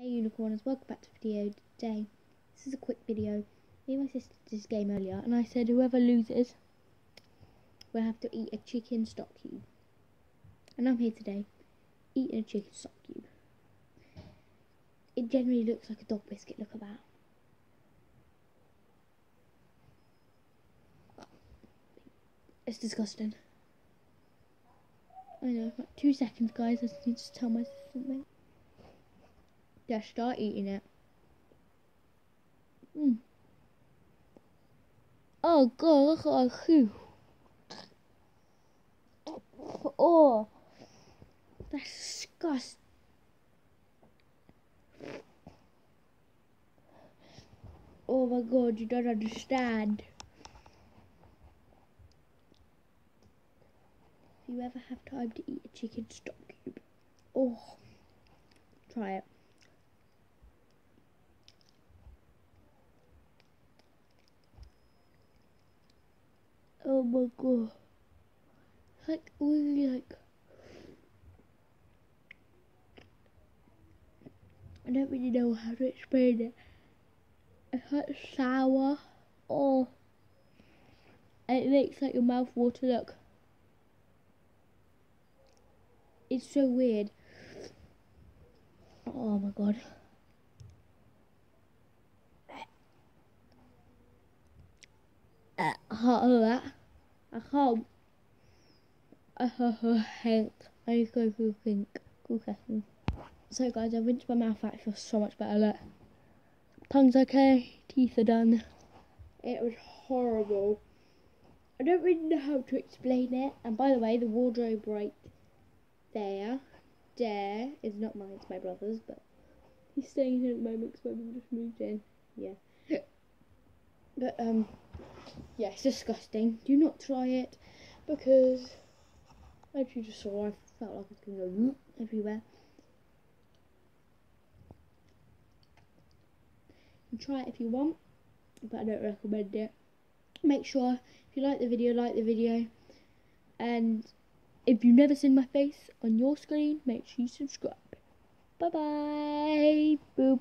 Hey unicorns, welcome back to the video today. This is a quick video. Me and my sister did this game earlier and I said whoever loses will have to eat a chicken stock cube. And I'm here today eating a chicken stock cube. It generally looks like a dog biscuit, look at that. It's disgusting. I know, like 2 seconds guys, I just need to tell my sister something. Yeah, start eating it. Oh god, look at that shoe. Oh, that's disgusting. Oh my god, you don't understand. If you ever have time to eat a chicken stock cube, oh, try it. Oh my god. Like, really like, I don't really know how to explain it. It's like sour. Oh, and it makes like your mouth water, look. It's so weird. Oh my god. I can't do that. I can't. I go through think. So guys, I rinsed my mouth out. It feels so much better. Look. Tongue's okay. Teeth are done. It was horrible. I don't really know how to explain it. And by the way, the wardrobe right there is not mine, it's my brother's, but he's staying here at the moment because we just moved in. Yeah. But yeah, it's disgusting. Do not try it because as you just saw, I felt like it's gonna go everywhere. You can try it if you want, but I don't recommend it. Make sure if you like the video, and if you've never seen my face on your screen, make sure you subscribe. Bye bye. Boop.